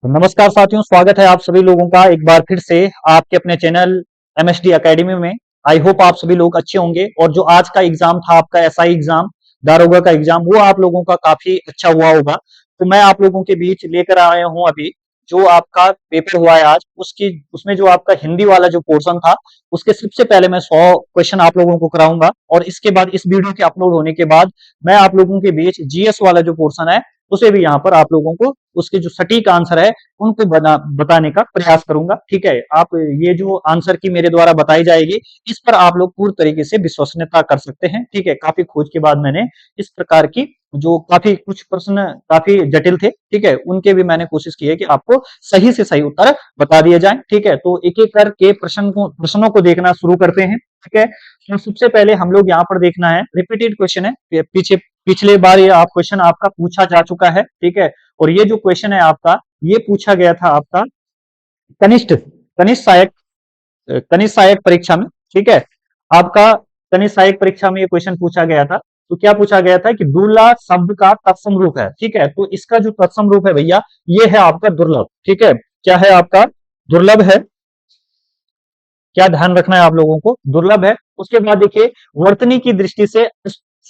नमस्कार साथियों, स्वागत है आप सभी लोगों का एक बार फिर से आपके अपने चैनल एमएसडी एकेडमी में। आई होप आप सभी लोग अच्छे होंगे और जो आज का एग्जाम था आपका एसआई एग्जाम, दारोगा का एग्जाम, वो आप लोगों का काफी अच्छा हुआ होगा। तो मैं आप लोगों के बीच लेकर आया हूं अभी जो आपका पेपर हुआ है आज, उसकी उसमें जो आपका हिंदी वाला जो पोर्शन था उसके सबसे पहले मैं 100 क्वेश्चन आप लोगों को कराऊंगा और इसके बाद इस वीडियो के अपलोड होने के बाद मैं आप लोगों के बीच जीएस वाला जो पोर्शन है उसे भी यहाँ पर आप लोगों को उसके जो सटीक आंसर है उनको बताने का प्रयास करूंगा। ठीक है, आप ये जो आंसर की मेरे द्वारा बताई जाएगी इस पर आप लोग पूरी तरीके से विश्वसनीयता कर सकते हैं। ठीक है, काफी खोज के बाद मैंने इस प्रकार की जो काफी कुछ प्रश्न काफी जटिल थे, ठीक है, उनके भी मैंने कोशिश की है कि आपको सही से सही उत्तर बता दिए जाए। ठीक है, तो एक एक करके प्रश्नों को देखना शुरू करते हैं। ठीक है, तो सबसे पहले हम लोग यहाँ पर देखना है, रिपीटेड क्वेश्चन है, पिछले बार ये आप क्वेश्चन आपका पूछा जा चुका है। ठीक है, और ये जो क्वेश्चन है आपका ये पूछा गया था आपका कनिष्ठ कनिष्ठ सहायक कनिष्ठ सहायक परीक्षा में। ठीक है, आपका कनिष्ठ सहायक परीक्षा में ये क्वेश्चन पूछा गया था। तो क्या पूछा गया था कि दूल्हा शब्द का तत्सम रूप है। ठीक है, तो इसका जो तत्सम रूप है भैया ये है आपका दुर्लभ। ठीक है, क्या है आपका दुर्लभ है, क्या ध्यान रखना है आप लोगों को, दुर्लभ है। उसके बाद देखिए वर्तनी की दृष्टि से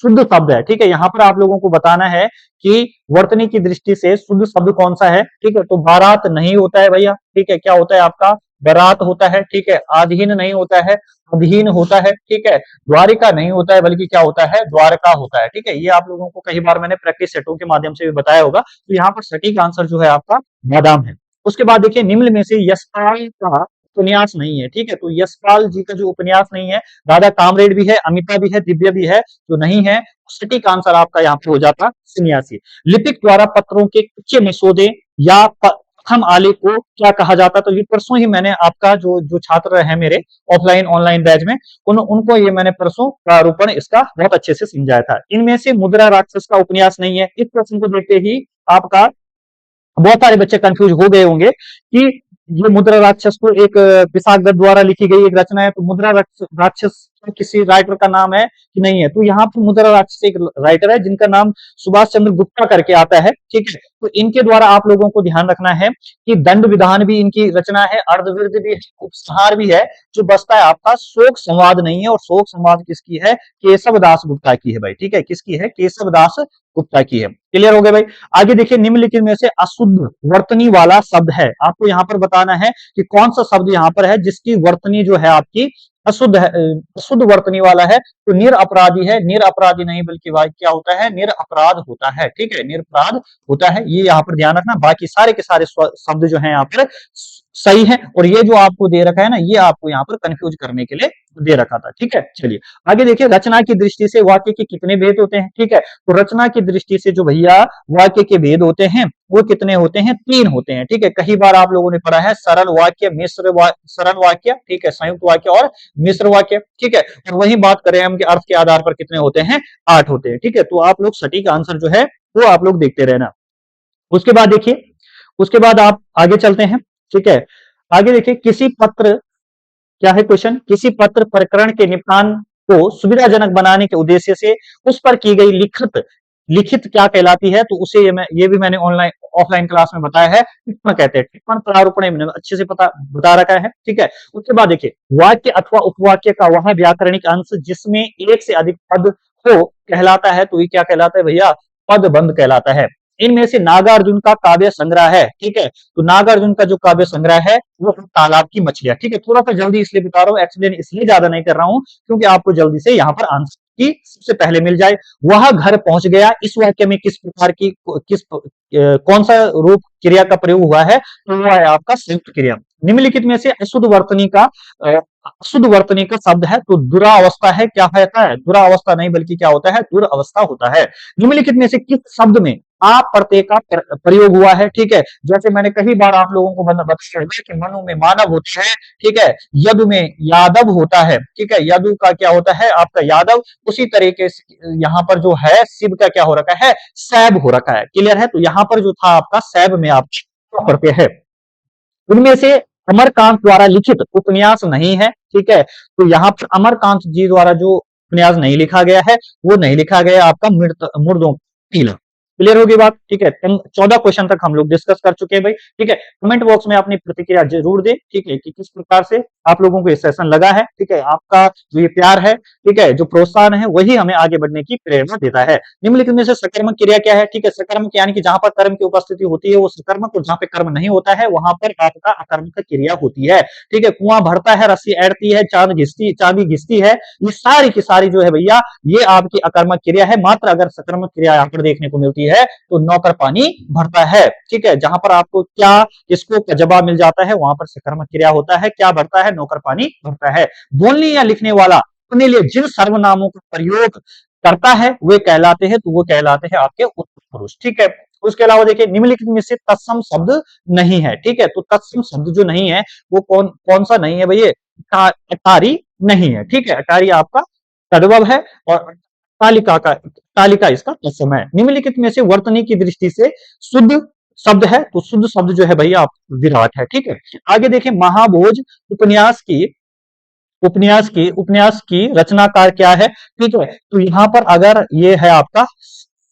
शुद्ध शब्द है। ठीक है, यहाँ पर आप लोगों को बताना है कि वर्तनी की दृष्टि से शुद्ध शब्द कौन सा है। ठीक है, तो बारात नहीं होता है भैया। ठीक है, क्या होता है आपका बारात होता है। ठीक है, आधीन नहीं होता है, अधीन होता है। ठीक है, द्वारिका नहीं होता है बल्कि क्या होता है द्वारका होता है। ठीक है, ये आप लोगों को कई बार मैंने प्रैक्टिस सेटों के माध्यम से भी बताया होगा। तो यहाँ पर सटीक आंसर जो है आपका बादाम है। उसके बाद देखिए निम्न में से यशपाल का उपन्यास नहीं है। ठीक है, तो यशपाल जी का जो उपन्यास नहीं है, राधा कामरेड भी है, अमिता भी है, दिव्या भी है, जो नहीं है सटीक आंसर आपका यहाँ पे हो जाता सन्यासी। लिपिक द्वारा पत्रों के कच्चे मसौदे या प्रथम आलेख को क्या कहा जाता। तो ये परसों ही मैंने आपका जो जो छात्र है मेरे ऑफलाइन ऑनलाइन बैच में उनको ये मैंने परसों प्रारूपण इसका बहुत अच्छे से समझाया था। इनमें से मुद्रा राक्षस का उपन्यास नहीं है। इस प्रश्न को देखते ही आपका बहुत सारे बच्चे कंफ्यूज हो गए होंगे कि ये मुद्रा राक्षस को एक विशाख दत्त द्वारा लिखी गई एक रचना है, तो मुद्रा राक्षस किसी राइटर का नाम है कि नहीं है। तो यहाँ पर मुद्रा राक्षस एक राइटर है जिनका नाम सुभाष चंद्र गुप्ता करके आता है। ठीक है, तो इनके द्वारा आप लोगों को ध्यान रखना है कि दंड विधान भी इनकी रचना है, अर्धवृत्त भी है, उपसंहार भी है। जो बचता है आपका शोक संवाद नहीं है, और शोक संवाद किसकी है, केशव दास गुप्ता की है भाई। ठीक है, किसकी है, केशव दास गुप्ता की है। क्लियर हो गया भाई। आगे देखिए निम्नलिखित में से अशुद्ध वर्तनी वाला शब्द है। आपको यहाँ पर बताना है कि कौन सा शब्द यहाँ पर है जिसकी वर्तनी जो है आपकी अशुद्ध है, अशुद्ध वर्तनी वाला है। तो निर अपराधी है, निर अपराधी नहीं बल्कि भाई क्या होता है, निर अपराध होता है। ठीक है, निरपराध होता है, ये यहाँ पर ध्यान रखना। बाकी सारे के सारे शब्द जो है यहाँ पर सही है, और ये जो आपको दे रखा है ना, ये आपको यहाँ पर कंफ्यूज करने के लिए दे रखा था। ठीक है, चलिए आगे देखिए रचना की दृष्टि से वाक्य के कितने भेद होते हैं। ठीक है, तो रचना की दृष्टि से जो भैया वाक्य के भेद होते हैं वो कितने होते हैं, 3 होते हैं। ठीक है, कई बार आप लोगों ने पढ़ा है सरल वाक्य, सरल वाक्य, ठीक है, संयुक्त वाक्य और मिश्र वाक्य। ठीक है, और वही बात करें हम कि अर्थ के आधार पर कितने होते हैं, 8 होते हैं। ठीक है, तो आप लोग सटीक आंसर जो है वो आप लोग देखते रहना। उसके बाद देखिए, उसके बाद आप आगे चलते हैं। ठीक है, आगे देखिए किसी पत्र, क्या है क्वेश्चन, किसी पत्र प्रकरण के निपटान को सुविधाजनक बनाने के उद्देश्य से उस पर की गई लिखित लिखित क्या कहलाती है। तो उसे ये भी मैंने ऑनलाइन ऑफलाइन क्लास में बताया है, टिप्पण कहते हैं। टिप्पण प्रारूपण मैंने अच्छे से बता रखा है। ठीक है, उसके बाद देखिए वाक्य अथवा उपवाक्य का वह व्याकरणिक अंश जिसमें एक से अधिक पद हो कहलाता है। तो ये क्या कहलाता है भैया, पदबंध कहलाता है। इनमें से नागार्जुन का काव्य संग्रह है। ठीक है, तो नागार्जुन का जो काव्य संग्रह है वो तालाब की मछलियां। ठीक है, थोड़ा सा जल्दी इसलिए बता रहा हूँ, एक्सप्लेन इसलिए ज्यादा नहीं कर रहा हूँ क्योंकि आपको जल्दी से यहाँ पर आंसर की सबसे पहले मिल जाए। वह घर पहुंच गया, इस वाक्य में किस प्रकार की कौन सा रूप क्रिया का प्रयोग हुआ है, तो वो है आपका संयुक्त क्रिया। निम्नलिखित में से अशुद्ध वर्तनी का शब्द है, तो दुरावस्था है। क्या कहता है, दुरावस्था नहीं बल्कि क्या होता है, दुरावस्था होता है। निम्नलिखित में से किस शब्द में आप प्रत्यय का प्रयोग हुआ है। ठीक है, जैसे मैंने कई बार आप लोगों को बताया कि मनु में मानव होता है। ठीक है, यदु में यादव होता है। ठीक है, यदु का क्या होता है आपका यादव। उसी तरीके से यहाँ पर जो है शिव का क्या हो रखा है, सैब हो रखा है। क्लियर है, तो यहाँ पर जो था आपका सैब में आपका प्रत्यय है। उनमें से अमरकांत द्वारा लिखित उपन्यास नहीं है। ठीक है, तो यहाँ पर अमरकांत जी द्वारा जो उपन्यास नहीं लिखा गया है वो नहीं लिखा गया आपका मुर्दों कीला। क्लियर होगी बात? ठीक है, 14 क्वेश्चन तक हम लोग डिस्कस कर चुके हैं भाई। ठीक है, कमेंट बॉक्स में अपनी प्रतिक्रिया जरूर दें, ठीक है, कि किस प्रकार से आप लोगों को ये सेशन लगा है। ठीक है, आपका जो ये प्यार है, ठीक है, जो प्रोत्साहन है, वही हमें आगे बढ़ने की प्रेरणा देता है। निम्नलिखित में से सकर्मक क्रिया क्या है? ठीक है, सकर्मक यानी कि जहां पर कर्म की उपस्थिति होती है वो सकर्मक, और जहां पे कर्म नहीं होता है वहां पर आपका अकर्मक क्रिया होती है। ठीक है, कुआं भरता है, रस्सी अड़ती है, चांदी घिसती है, ये सारी की सारी जो है भैया ये आपकी अकर्मक क्रिया है। मात्र अगर सकर्मक क्रिया यहाँ पर देखने को मिलती है तो नौकर पानी भरता है। ठीक है, जहां पर आपको क्या किसको का जवाब मिल जाता है वहां पर सकर्मक क्रिया होता है। क्या भरता है? नौकर पानी भरता है। बोलने या लिखने वाला अपने लिए जिन सर्वनामों का प्रयोग करता है वे कहलाते हैं, तो वो कहलाते हैं आपके उत्तर पुरुष। ठीक है, उसके अलावा देखिए निम्नलिखित में से तत्सम शब्द नहीं है। ठीक है, तो तत्सम शब्द जो नहीं है वो कौन कौन सा नहीं है भैया? अटारी नहीं है। ठीक है, अटारी आपका तद्भव है और तालिका इसका तत्सम है। निम्नलिखित में से वर्तनी की दृष्टि से शुद्ध शब्द है, तो शुद्ध शब्द जो है भैया आप विराट है। ठीक है, आगे देखिए महाभोज उपन्यास की रचनाकार क्या है? ठीक है, तो यहां पर अगर ये है आपका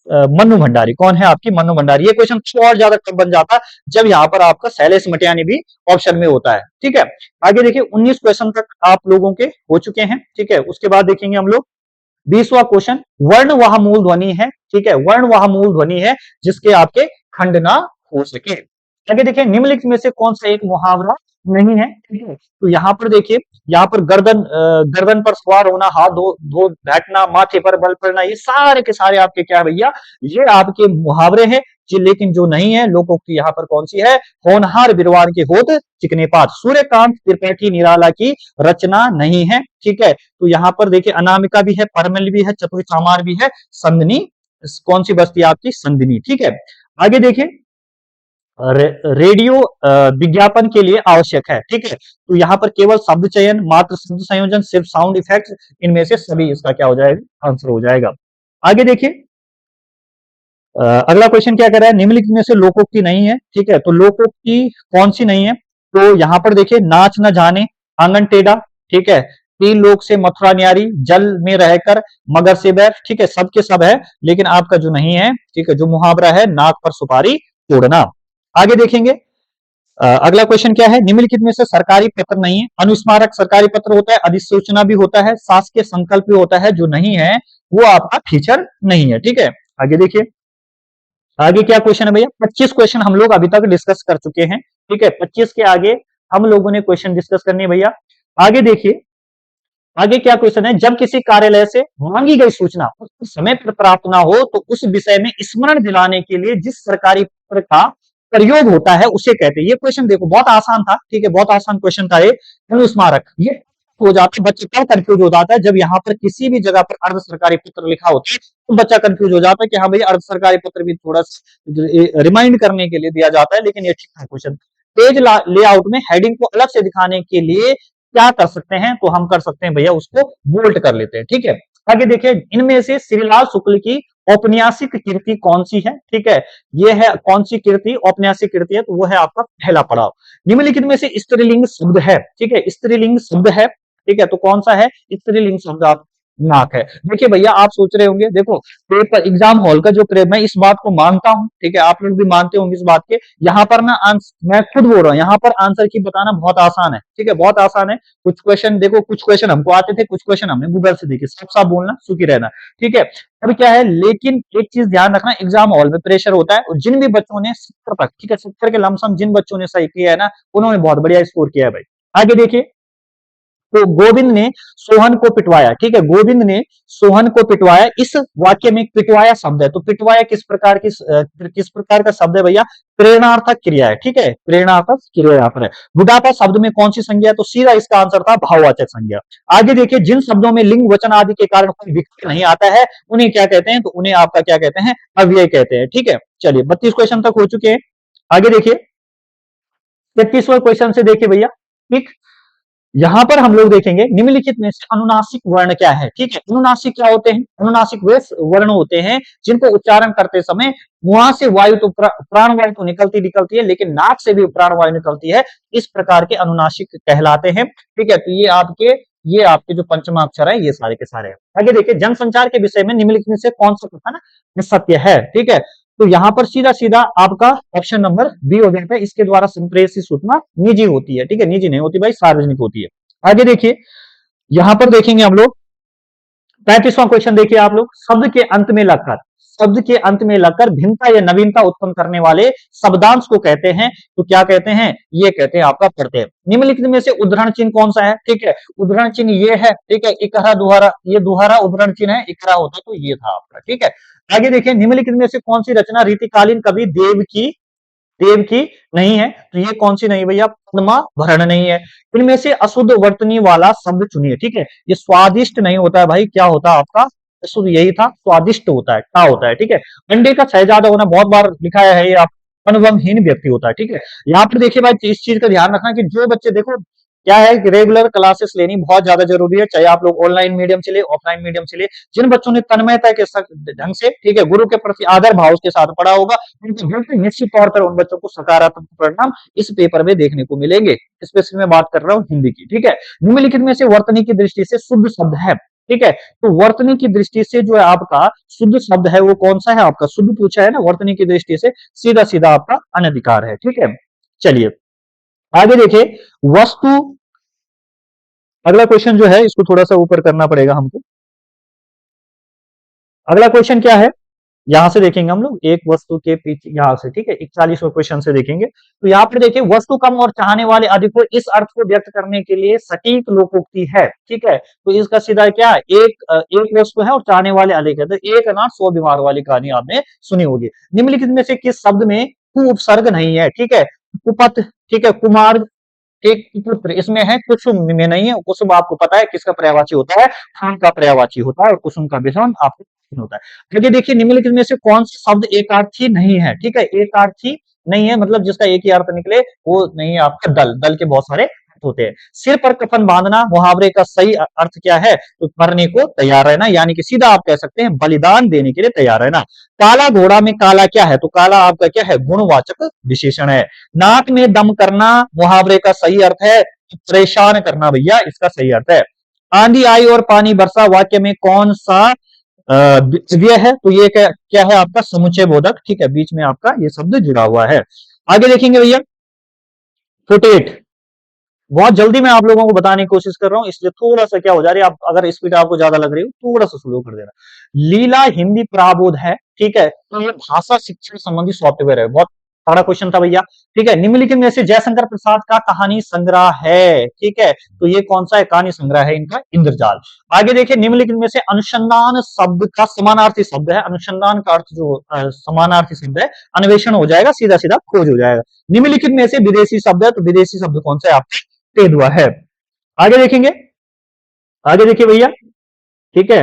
मन्नू भंडारी। कौन है आपकी? मन्नू भंडारी। ये क्वेश्चन और ज्यादा कब बन जाता जब यहाँ पर आपका शैलेश मटियानी भी ऑप्शन में होता है। ठीक है, आगे देखिए 19 क्वेश्चन तक आप लोगों के हो चुके हैं। ठीक है, उसके बाद देखेंगे हम लोग 20वां क्वेश्चन, वर्ण वह मूल ध्वनि है। ठीक है, वर्ण वह मूल ध्वनि है जिसके आपके खंड ना हो सके। आगे देखिए निम्नलिखित में से कौन सा एक मुहावरा नहीं है? ठीक है, तो यहाँ पर देखिए, यहाँ पर गर्दन पर सवार होना, हाथ धो धो बैठना, माथे पर बल पड़ना, ये सारे के सारे आपके क्या है भैया? ये आपके मुहावरे हैं जी। लेकिन जो नहीं है लोकोक्ति यहाँ पर कौन सी है? होनहार बिरवार के होत चिकने पात, सूर्यकांत त्रिपाठी निराला की रचना नहीं है। ठीक है, तो यहाँ पर देखिए अनामिका भी है, परमल भी है, चतुर चामार भी है, संदनी कौन सी बस्ती आपकी? संदनी। ठीक है, आगे देखिए रेडियो विज्ञापन के लिए आवश्यक है। ठीक है, तो यहाँ पर केवल शब्द चयन, मात्र शब्द संयोजन, सिर्फ साउंड इफेक्ट, इनमें से सभी इसका क्या हो जाएगा? आंसर हो जाएगा। आगे देखिए अगला क्वेश्चन क्या कर रहा है? निम्नलिखित में से लोकोक्ति नहीं है। ठीक है, तो लोकोक्ति कौन सी नहीं है? तो यहाँ पर देखिए नाच न जाने, आंगन टेढ़ा। ठीक है, तीन लोग से मथुरा न्यारी, जल में रहकर मगर से बैर। ठीक है, सबके सब है, लेकिन आपका जो नहीं है, ठीक है, जो मुहावरा है नाक पर सुपारी तोड़ना। आगे देखेंगे अगला क्वेश्चन क्या है? निम्नलिखित में से सरकारी पत्र नहीं है। अनुस्मारक सरकारी पत्र होता है, अधिसूचना भी होता है, शासकीय संकल्प भी होता है। जो नहीं है वो आपका फीचर नहीं है। ठीक है, आगे देखिए आगे क्या क्वेश्चन है भैया? 25 क्वेश्चन हम लोग अभी तक डिस्कस कर चुके हैं। ठीक है, 25 के आगे हम लोगों ने क्वेश्चन डिस्कस करने हैं भैया। आगे देखिए आगे क्या क्वेश्चन है? जब किसी कार्यालय से मांगी गई सूचना उस समय पर प्राप्त ना हो तो उस विषय में स्मरण दिलाने के लिए जिस सरकारी पत्र का प्रयोग होता है उसे कहते हैं। ये क्वेश्चन देखो बहुत आसान था। ठीक है, बहुत आसान क्वेश्चन था ये। अनुस्मारक ये हो जाता है, बच्चा क्या कंफ्यूज हो जाता है जब यहाँ पर किसी भी जगह पर अर्ध सरकारी पत्र लिखा होता है तो बच्चा कंफ्यूज हो जाता है कि हाँ भैया अर्ध सरकारी पत्र भी थोड़ा रिमाइंड करने के लिए दिया जाता है, लेकिन ये ठीक है क्वेश्चन। पेज लेआउट में हेडिंग को अलग से दिखाने के लिए क्या कर सकते हैं? तो हम कर सकते हैं भैया उसको बोल्ट कर लेते हैं। ठीक है, आगे देखिए इनमें से श्रीलाल शुक्ल की औपन्यासिक कृति कौन सी है? ठीक है, ये है कौन सी कृति? औपन्यासिक कृति है, तो वो है आपका पहला पड़ाव। निम्नलिखित में से स्त्रीलिंग शब्द है। ठीक है, स्त्रीलिंग शब्द है। ठीक है, तो कौन सा है स्त्रीलिंग शब्द? आप नाक है। देखिए भैया आप सोच रहे होंगे, देखो पेपर एग्जाम हॉल का जो मैं इस बात को मानता हूं, ठीक है, आप लोग भी मानते होंगे इस बात के। यहाँ पर ना मैं खुद बोल रहा हूँ, यहाँ पर आंसर की बताना बहुत आसान है। ठीक है, बहुत आसान है। कुछ क्वेश्चन देखो, कुछ क्वेश्चन हमको आते थे, कुछ क्वेश्चन हमने गूगल से देखे। साफ साफ बोलना, सुखी रहना। ठीक है, अब क्या है, लेकिन एक चीज ध्यान रखना, एग्जाम हॉल में प्रेशर होता है और जिन भी बच्चों ने 70 तक, ठीक है, 70 के लमसम जिन बच्चों ने सही किया है ना, उन्होंने बहुत बढ़िया स्कोर किया है भाई। आगे देखिए, तो गोविंद ने सोहन को पिटवाया। ठीक है, गोविंद ने सोहन को पिटवाया। इस वाक्य में पिटवाया शब्द है, तो पिटवाया किस प्रकार का शब्द है भैया? प्रेरणार्थक क्रिया है। ठीक है, प्रेरणार्थक क्रिया यहाँ पर है। बुढ़ापा शब्द में कौन सी संज्ञा है? तो सीधा इसका आंसर था भाववाचक संज्ञा। आगे देखिए, जिन शब्दों में लिंग वचन आदि के कारण कोई विकल्प नहीं आता है उन्हें क्या कहते हैं? तो उन्हें आपका क्या कहते हैं? अव्यय कहते हैं। ठीक है, चलिए 32 क्वेश्चन तक हो चुके हैं। आगे देखिए 33वें क्वेश्चन से देखिए भैया। ठीक, यहां पर हम लोग देखेंगे निम्नलिखित में से अनुनासिक वर्ण क्या है? ठीक है, अनुनासिक क्या होते हैं? अनुनासिक वे वर्ण होते हैं जिनको उच्चारण करते समय मुंह से वायु तो प्राण वायु तो निकलती है, लेकिन नाक से भी प्राण वायु निकलती है। इस प्रकार के अनुनासिक कहलाते हैं। ठीक है, तो ये आपके जो पंचम अक्षर है ये सारे के सारे हैं। आगे देखिए, जनसंचार के विषय में निम्नलिखित में से कौन सा कथन सत्य है? ठीक है, तो यहां पर सीधा सीधा आपका ऑप्शन नंबर बी हो जाता है। इसके द्वारा संप्रेषित सूचना निजी होती है, ठीक है, निजी नहीं होती भाई, सार्वजनिक होती है। आगे देखिए, यहां पर देखेंगे हम लोग 35वां क्वेश्चन, देखिए आप लोग, शब्द के अंत में लगकर भिन्नता या नवीनता उत्पन्न करने वाले शब्दांश को कहते हैं, तो क्या कहते हैं, ये कहते हैं आपका प्रत्यय। निम्नलिखित में से उदाहरण चिन्ह कौन सा है, ठीक है, उदाहरण चिन्ह ये है, ठीक है, इकहरा दुहरा, ये दुहरा उदाहरण चिन्ह है, इकहरा होता तो ये था आपका, ठीक है। आगे देखिए, निम्नलिखित में से कौन सी रचना रीतिकालीन कवि देव की नहीं है, तो ये कौन सी नहीं भैया, पद्माभरण नहीं है। इनमें से अशुद्ध वर्तनी वाला शब्द चुनिए, ठीक है, ये स्वादिष्ट नहीं होता है भाई, क्या होता है आपका, अशुद्ध यही था, स्वादिष्ट होता है, टा होता है, ठीक है। अंडे का शहजादा होना बहुत बार लिखाया है, ये आप अनुभवहीन व्यक्ति होता है, ठीक है। यहाँ पर देखिए भाई, इस चीज का ध्यान रखना कि जो बच्चे, देखो क्या है कि रेगुलर क्लासेस लेनी बहुत ज्यादा जरूरी है, चाहे आप लोग ऑनलाइन मीडियम से ले, ऑफलाइन मीडियम से ले। जिन बच्चों ने तन्मयता के ढंग से, ठीक है, गुरु के प्रति आदर भाव के साथ पढ़ा होगा, उनके बिल्कुल निश्चित तौर पर उन बच्चों को सकारात्मक परिणाम इस पेपर में देखने को मिलेंगे। स्पेशली मैं बात कर रहा हूँ हिंदी की, ठीक है। निम्नलिखित में से वर्तनी की दृष्टि से शुद्ध शब्द है, ठीक है, तो वर्तनी की दृष्टि से जो है आपका शुद्ध शब्द है वो कौन सा है, आपका शुद्ध पूछा है ना, वर्तनी की दृष्टि से सीधा सीधा आपका अनधिकार है, ठीक है। चलिए आगे देखिए, वस्तु, अगला क्वेश्चन जो है इसको थोड़ा सा ऊपर करना पड़ेगा हमको। अगला क्वेश्चन क्या है, यहां से देखेंगे हम लोग, एक वस्तु के पीछे यहां से, ठीक है, 41वें क्वेश्चन से देखेंगे। तो यहाँ पर देखिए, वस्तु कम और चाहने वाले अधिक को इस अर्थ को व्यक्त करने के लिए सटीक लोकोक्ति है, ठीक है। तो इसका सीधा क्या है, एक वस्तु है और चाहने वाले अधिक है, तो एक अनाथ 100 बीमार वाली कहानी आपने सुनी होगी। निम्नलिखित में से किस शब्द में कु उपसर्ग नहीं है, ठीक है, कुपथ, ठीक है, कुमार, एक पुत्र, इसमें है, कुसुम में नहीं है। कुसुम आपको पता है किसका पर्यायवाची होता है, फूल का पर्यायवाची होता है, और कुसुम का विषम आपको होता है। आगे देखिए, निम्नलिखित में से कौन सा शब्द एकार्थी नहीं है, ठीक है, एकार्थी नहीं है मतलब जिसका एक ही अर्थ निकले, वो नहीं है आपका दल, दल के बहुत सारे होते हैं। सिर पर कफन बांधना मुहावरे का सही अर्थ क्या है, तो मरने को तैयार रहना, यानी कि सीधा आप कह सकते हैं बलिदान देने के लिए तैयार रहना। काला घोड़ा में काला क्या है, तो काला आपका क्या है, गुणवाचक विशेषण है। नाक में दम करना मुहावरे का सही अर्थ है परेशान करना, भैया इसका सही अर्थ है। आंधी आई और पानी बरसा वाक्य में कौन सा व्यय है, तो ये क्या है आपका समुच्चय बोधक, ठीक है, बीच में आपका ये शब्द जुड़ा हुआ है। आगे देखेंगे भैया 48, बहुत जल्दी मैं आप लोगों को बताने की कोशिश कर रहा हूं, इसलिए थोड़ा सा क्या हो जा रही है, आप अगर स्पीड आपको ज्यादा लग रही हो थोड़ा सा स्लो कर देना। लीला हिंदी प्राबोध है, ठीक है, तो ये भाषा शिक्षण संबंधी सॉफ्टवेयर है, बहुत बड़ा क्वेश्चन था भैया, ठीक है। निम्नलिखित में से जयशंकर प्रसाद का कहानी संग्रह है, ठीक है, तो ये कौन सा है, कहानी संग्रह है इनका इंद्रजाल। आगे देखिए, निम्नलिखित में से अनुसंधान शब्द का समानार्थी शब्द है, अनुसंधान का अर्थ जो समानार्थी शब्द है, अन्वेषण हो जाएगा, सीधा सीधा खोज हो जाएगा। निम्नलिखित में से विदेशी शब्द है, तो विदेशी शब्द कौन सा है आपका, तेंदुआ है। आगे देखेंगे, आगे देखिए भैया, ठीक है,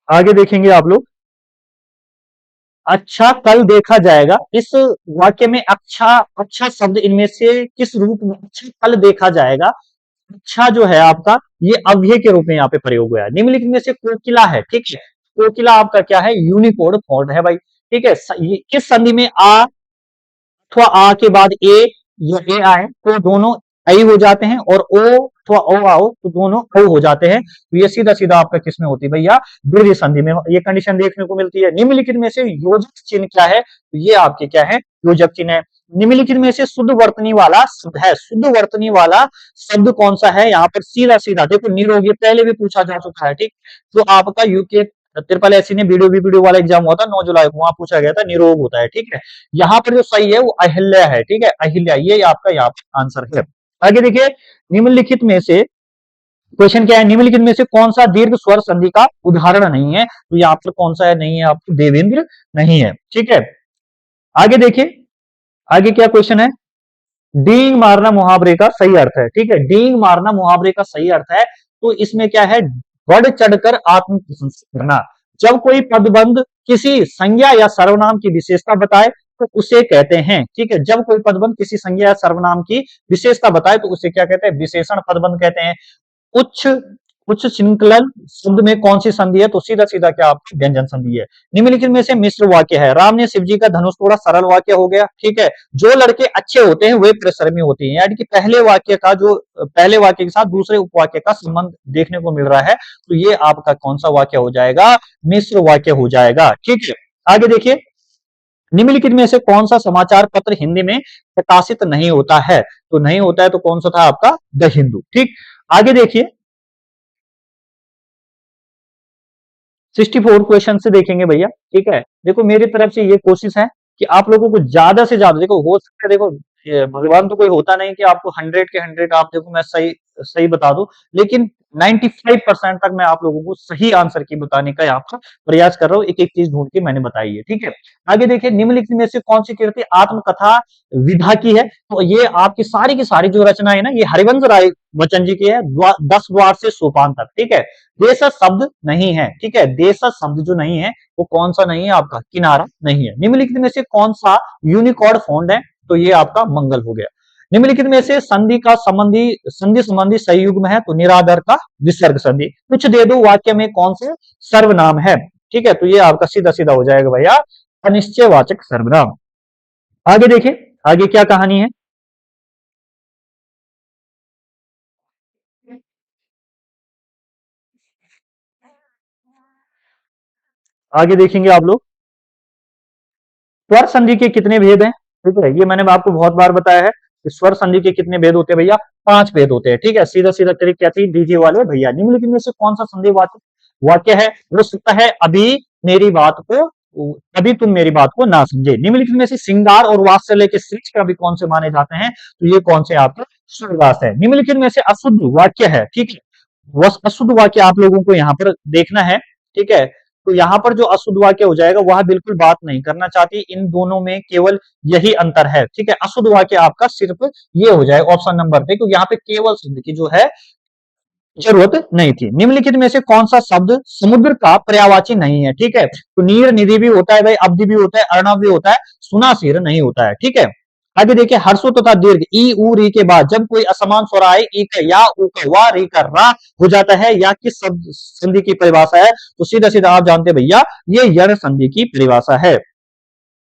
आगे देखेंगे आप लोग, अच्छा कल देखा जाएगा, इस वाक्य में अच्छा अच्छा शब्द इनमें से किस रूप में अच्छा कल देखा जाएगा, अच्छा जो है आपका ये अव्यय के रूप में यहाँ पे प्रयोग हुआ है। निम्नलिखित में से कोकिला है, ठीक है, कोकिला आपका क्या है, यूनिकोड फॉन्ट है भाई, ठीक है। ये किस संधि में आ अथवा आ के बाद ए या ए आए तो दोनों आई हो जाते हैं, और ओ अथवा ओ आओ तो दोनों ओ हो जाते हैं, तो ये सीधा सीधा आपका किसमें होती है भैया, द्वितीय संधि में ये कंडीशन देखने को मिलती है। निम्नलिखित में से योजक चिन्ह क्या है, तो ये आपके क्या है, योजक चिन्ह है। निम्नलिखित में से शुद्ध वर्तनी वाला शब्द है, शुद्ध वर्तनी वाला शब्द कौन सा है, यहाँ पर सीधा सीधा देखो निरोगी, पहले भी पूछा जा चुका है, ठीक, तो आपका यूके ट्रिपल एससी ने वीडियो वाला एग्जाम हुआ था 9 जुलाई को, वहां पूछा गया था निरोग होता है, ठीक है। यहाँ पर जो सही है वो अहिल्या है, ठीक है, अहिल्या, ये आपका यहाँ पर आंसर है। आगे देखिए, निम्नलिखित में से क्वेश्चन क्या है, निम्नलिखित में से कौन सा दीर्घ स्वर संधि का उदाहरण नहीं है, तो यहाँ पर कौन सा है, नहीं है आपको देवेंद्र नहीं है, ठीक है। आगे देखिए, आगे क्या क्वेश्चन है, डींग मारना मुहावरे का सही अर्थ है, ठीक है, डींग मारना मुहावरे का सही अर्थ है, तो इसमें क्या है, बढ़ चढ़कर आत्म प्रशंसा करना। जब कोई पदबंध किसी संज्ञा या सर्वनाम की विशेषता बताए तो उसे कहते हैं, ठीक है, जब कोई पदबंध किसी संज्ञा या सर्वनाम की विशेषता बताए तो उसे क्या कहते हैं, विशेषण पदबंध कहते हैं। उच्च कुछ श्रृंखलन शब्द में कौन सी संधि है, तो सीधा सीधा क्या आपकी व्यंजन संधि है। निम्नलिखित में से मिश्र वाक्य है, राम ने शिव जी का धनुष तोड़ा, सरल वाक्य हो गया, ठीक है। जो लड़के अच्छे होते हैं वे परिश्रमी होते हैं, यानी कि पहले वाक्य के साथ दूसरे उपवाक्य का संबंध देखने को मिल रहा है, तो ये आपका कौन सा वाक्य हो जाएगा, मिश्र वाक्य हो जाएगा, ठीक है। आगे देखिए, निम्नलिखित में से कौन सा समाचार पत्र हिंदी में प्रकाशित नहीं होता है, तो नहीं होता है तो कौन सा था आपका, द हिंदू, ठीक। आगे देखिए 64 क्वेश्चन से देखेंगे भैया, ठीक है। देखो मेरी तरफ से ये कोशिश है कि आप लोगों को ज्यादा से ज्यादा, देखो हो सकता है, देखो भगवान तो कोई होता नहीं कि आपको 100 के 100 आप देखो मैं सही सही बता दूं, लेकिन 95% तक मैं आप लोगों को सही आंसर की बताने का यहाँ पर प्रयास कर रहा हूँ, एक एक चीज ढूंढ के मैंने बताई है, ठीक है। आगे देखिए, निम्नलिखित में से कौन सी कृति आत्मकथा विधा की है, तो ये आपकी की सारी जो रचना है ना, ये हरिवंश राय बच्चन जी की है, 10 द्वार से सोपान तक, ठीक है। देश शब्द नहीं है, ठीक है, देश शब्द जो नहीं है वो कौन सा नहीं है आपका, किनारा नहीं है। निम्नलिखित में से कौन सा यूनिकॉर्ड फॉन्ट है, तो ये आपका मंगल हो गया। निम्नलिखित में से संधि संबंधी सही युग्म है, तो निरादर का विसर्ग संधि। कुछ दे दो वाक्य में कौन से सर्वनाम है, ठीक है, तो ये आपका सीधा सीधा हो जाएगा भैया अनिश्चयवाचक सर्वनाम। आगे देखिए, आगे क्या कहानी है, आगे देखेंगे आप लोग। स्वर संधि के कितने भेद हैं, ठीक है, ये मैंने आपको बहुत बार बताया है कि स्वर संधि के कितने भेद होते हैं भैया, 5 भेद होते हैं, ठीक है। सीधा सीधा ट्रिक कहती है डीजे वाले भैया। निम्नलिखित में से कौन सा संधि वाक्य है, वो सकता है अभी मेरी बात को, अभी तुम मेरी बात को ना समझे। निम्नलिखित में से श्रृंगार और वात्सल्य के शीर्ष कवि कौन से माने जाते हैं, तो ये कौन से आपके सूरदास है। निम्नलिखित में से अशुद्ध वाक्य है, ठीक है, वह अशुद्ध वाक्य आप लोगों को यहाँ पर देखना है, ठीक है। तो यहाँ पर जो अशुद्ध वाक्य हो जाएगा वह बिल्कुल बात नहीं करना चाहती, इन दोनों में केवल यही अंतर है, ठीक है। अशुद्ध वाक्य आपका सिर्फ ये हो जाएगा ऑप्शन नंबर पे, क्योंकि यहाँ पे केवल शब्द की जो है जरूरत नहीं थी। निम्नलिखित में से कौन सा शब्द समुद्र का पर्यायवाची नहीं है, ठीक है, तो नीर निधि भी होता है भाई, अवधि भी होता है, अर्णव भी होता है, सुनासीर नहीं होता है, ठीक है। आगे देखिए, हर्षो तथा दीर्घ ई उ री के बाद जब कोई असमान स्वर आए, ई का या, उ का वा, री का रा हो जाता है, या किस शब्द संधि की परिभाषा है, तो सीधा सीधा आप जानते हैं भैया ये यण संधि की परिभाषा है।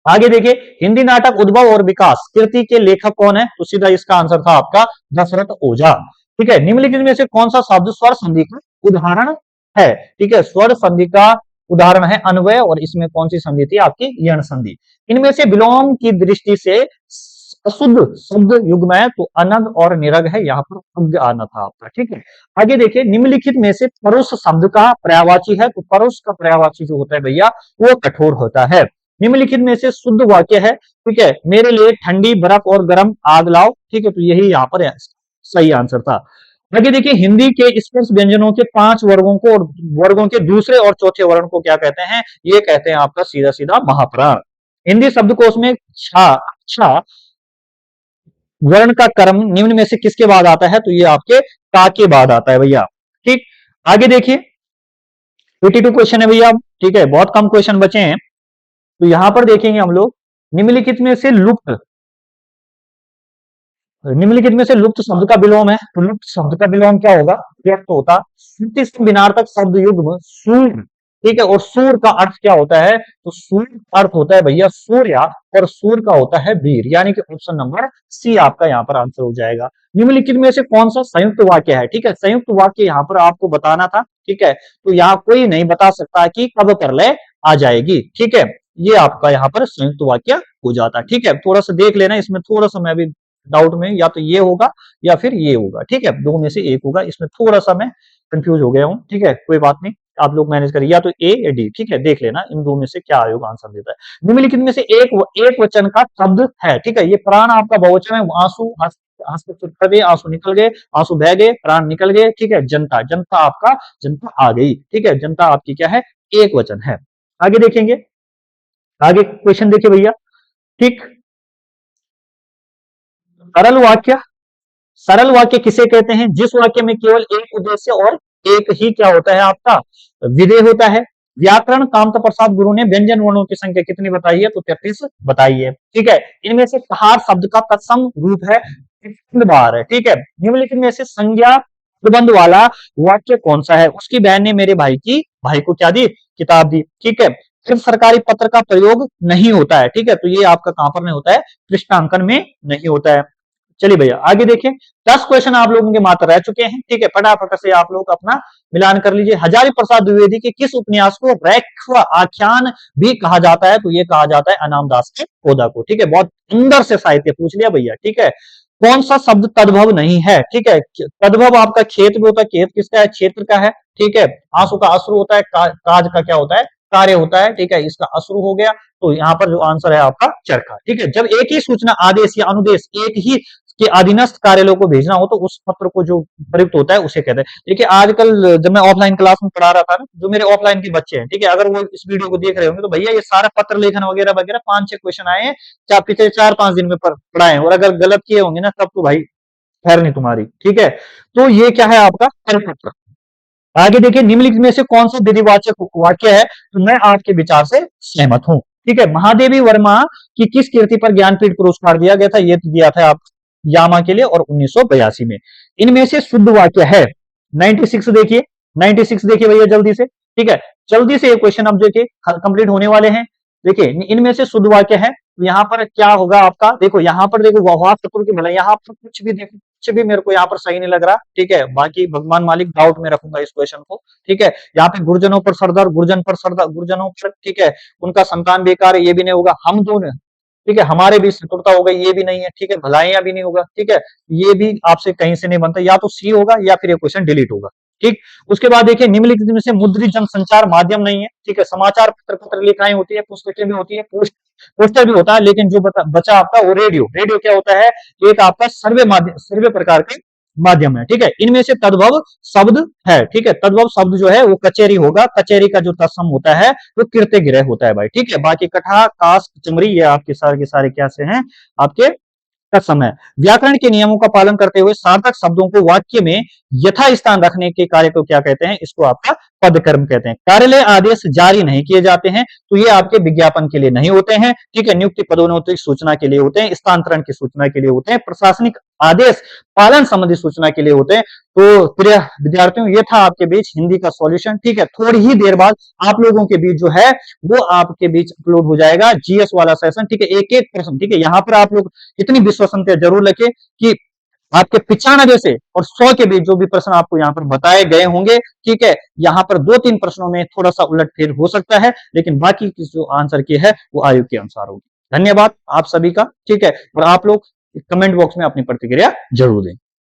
आगे देखिए, हिंदी नाटक उद्भव और विकास कृति के लेखक कौन है, तो सीधा इसका आंसर था आपका दशरथ ओझा, ठीक है। निम्नलिखित में से कौन सा शब्द स्वर संधि का उदाहरण है, ठीक है, स्वर संधि का उदाहरण है अन्वय, और इसमें कौन सी संधि थी आपकी यण संधि। इनमें से विलोम की दृष्टि से अशुद्ध शब्द युग्म है, तो अनग और निरग है, यहाँ पर अज्ञ आना था आपका, ठीक है। आगे देखिए, निम्नलिखित में से परुष शब्द का पर्यायवाची है, तो परुष का पर्यायवाची जो होता है भैया वो कठोर होता है। निम्नलिखित में से शुद्ध वाक्य है, ठीक है, मेरे लिए ठंडी बर्फ और गर्म आग लाओ, ठीक है, तो यही यहाँ पर सही आंसर था। आगे देखिए, हिंदी के स्पर्श व्यंजनों के 5 वर्गों को और वर्गों के दूसरे और चौथे वर्ण को क्या कहते हैं, ये कहते हैं आपका सीधा सीधा महाप्राण। हिंदी शब्दकोश में छा वर्ण का कर्म निम्न में से किसके बाद आता है, तो ये आपके का के बाद आता है भैया, ठीक। आगे देखिए 82 क्वेश्चन है भैया, ठीक है, बहुत कम क्वेश्चन बचे हैं, तो यहां पर देखेंगे हम लोग निम्नलिखित में से लुप्त शब्द का विलोम है, तो लुप्त शब्द का विलोम क्या होगा, व्यक्त होता। श्रुति से बिनार्थक शब्द युग्म सूर, ठीक है, और सूर का अर्थ क्या होता है, तो सूर अर्थ होता है भैया सूर्या, और सूर का होता है वीर, यानी कि ऑप्शन नंबर सी आपका यहाँ पर आंसर हो जाएगा। निम्नलिखित में से कौन सा संयुक्त वाक्य है, ठीक है, संयुक्त वाक्य यहाँ पर आपको बताना था, ठीक है, तो यहाँ कोई नहीं बता सकता कि कब प्रलय आ जाएगी, ठीक है, ये आपका यहाँ पर संयुक्त वाक्य हो जाता, ठीक है। थोड़ा सा देख लेना, इसमें थोड़ा सा मैं भी डाउट में, या तो ये होगा या फिर ये होगा, ठीक है, दो में से एक होगा, इसमें थोड़ा सा मैं कंफ्यूज हो गया हूं, ठीक है, कोई बात नहीं, आप लोग मैनेज करिए, या तो ए या डी, ठीक है, देख लेना इन दो में से क्या आयोग आंसर देता है। निम्नलिखित में से एक वचन का शब्द है, ठीक है, ये प्राण आपका बहुवचन है, आंसू कर दे, आंसू निकल गए, आंसू बह गए, प्राण निकल गए, ठीक है, जनता, जनता आपका जनता आ गई, ठीक है, जनता आपकी क्या है, एक वचन है। आगे देखेंगे, आगे क्वेश्चन देखिए भैया, ठीक, सरल वाक्य, सरल वाक्य किसे कहते हैं, जिस वाक्य में केवल एक उद्देश्य और एक ही क्या होता है आपका विधेय होता है। व्याकरण कामता प्रसाद गुरु ने व्यंजन वर्णों की संख्या कितनी बताई है, तो 33 बताई है, ठीक है। इनमें से कहार शब्द का तत्सम रूप है बार है, ठीक है। निम्नलिखित में से संज्ञा प्रबंध वाला वाक्य कौन सा है? उसकी बहन ने मेरे भाई को क्या दी? किताब दी। ठीक है, फिर सरकारी पत्र का प्रयोग नहीं होता है। ठीक है, तो ये आपका कहां पर नहीं होता है? पृष्ठांकन में नहीं होता है। चलिए भैया आगे देखिए, 10 क्वेश्चन आप लोगों के मात्र रह चुके हैं। ठीक है, फटाफट से आप लोग अपना मिलान कर लीजिए। हजारी प्रसाद द्विवेदी के किस उपन्यास को रैख्व आख्यान भी कहा जाता है? तो ये कहा जाता है अनामदास के पौधा को। ठीक है, बहुत अंदर से साहित्य पूछ लिया भैया। ठीक है, कौन सा शब्द तद्भव नहीं है? ठीक है, तद्भव आपका खेत भी होता है। खेत किसका है? क्षेत्र का है। ठीक है, आंसू का अश्रु होता है, काज का क्या होता है? कार्य होता है। ठीक है, इसका अश्रु हो गया, तो यहाँ पर जो आंसर है आपका चरखा। ठीक है, जब एक ही सूचना आदेश या अनुदेश एक ही के अधीनस्थ कार्यालयों को भेजना हो तो उस पत्र को जो प्रयुक्त होता है उसे कहते हैं। देखिए आजकल जब मैं ऑफलाइन क्लास में पढ़ा रहा था ना, जो मेरे ऑफलाइन के बच्चे हैं, ठीक है, अगर वो इस वीडियो को देख रहे होंगे तो भैया ये सारा पत्र लेखन वगैरह वगैरह 5-6 क्वेश्चन आए हैं, पिछले 4-5 दिन में पढ़ाए हैं, और अगर गलत किए होंगे ना तब तो भाई खैर नहीं तुम्हारी। ठीक है, तो ये क्या है आपका करपत्र। आगे देखिए, निम्नलिखित में से कौन सा विधिवाचक वाक्य है? तो मैं आपके विचार से सहमत हूं। ठीक है, महादेवी वर्मा की किस कृति पर ज्ञानपीठ पुरस्कार दिया गया था? ये तो दिया था आप यामा के लिए, और 1982 में। इनमें से शुद्ध वाक्य है 96। देखिए 96 देखिए भैया जल्दी से। ठीक है, जल्दी से ये क्वेश्चन अब देखिए कंप्लीट होने वाले हैं। देखिए इनमें से शुद्ध वाक्य है, तो यहाँ पर क्या होगा आपका? देखो यहाँ पर देखो वाह चतुर की भला, यहाँ पर कुछ भी देखो, कुछ भी मेरे को यहाँ पर सही नहीं लग रहा। ठीक है, बाकी भगवान मालिक डाउट में रखूंगा इस क्वेश्चन को। ठीक है, यहाँ पे गुरुजनों पर सरदार, गुरुजन पर सरदार, गुरुजनों पर, ठीक है, उनका संतान बेकार है, ये भी नहीं होगा। हम दोनों, ठीक है, हमारे बीच शत्रुता हो गई, ये भी नहीं है। ठीक है, भलाइयां भी नहीं होगा। ठीक है, ये भी आपसे कहीं से नहीं बनता, या तो सी होगा या फिर ये क्वेश्चन डिलीट होगा। ठीक, उसके बाद देखिए निम्नलिखित में से मुद्रित जनसंचार माध्यम नहीं है। ठीक है, समाचार पत्र लिखाएं होती है, पुस्तकें भी होती है, पोस्टर भी होता है, लेकिन जो बचा आपका वो रेडियो। रेडियो क्या होता है? एक आपका सर्वे माध्यम, सर्वे प्रकार के माध्यम है। ठीक है, इनमें से तद्भव शब्द है। ठीक है, तद्भव शब्द जो है वो कचेरी होगा। कचेरी का जो तत्सम होता है वो कृत्य गृह होता है भाई। ठीक है, बाकी कठा, काश, चमरी ये आपके सारे के सारे क्या से हैं? आपके तत्सम है। व्याकरण के नियमों का पालन करते हुए सार्थक शब्दों को वाक्य में यथा स्थान रखने के कार्य को क्या कहते हैं? इसको आपका पद कर्म कहते हैं। कार्यालय आदेश जारी नहीं किए जाते हैं तो ये आपके विज्ञापन के लिए नहीं होते हैं। ठीक है, नियुक्ति पदोन्नति सूचना के लिए होते हैं, स्थानांतरण की सूचना के लिए होते हैं, प्रशासनिक आदेश पालन संबंधी सूचना के लिए होते हैं। तो प्रिय विद्यार्थियों, ये था आपके बीच हिंदी का सॉल्यूशन। ठीक है, थोड़ी ही देर बाद आप लोगों के बीच जो है वो आपके बीच अपलोड हो जाएगा जीएस वाला सेशन। ठीक है, एक एक प्रश्न। ठीक है, यहाँ पर आप लोग इतनी विश्वसनीयता जरूर रखें कि आपके 95 से और 100 के बीच जो भी प्रश्न आपको यहाँ पर बताए गए होंगे, ठीक है, यहाँ पर 2-3 प्रश्नों में थोड़ा सा उलटफेर हो सकता है, लेकिन बाकी की जो आंसर की है वो आयु के अनुसार होगी। धन्यवाद आप सभी का। ठीक है, और आप लोग कमेंट बॉक्स में अपनी प्रतिक्रिया जरूर दें।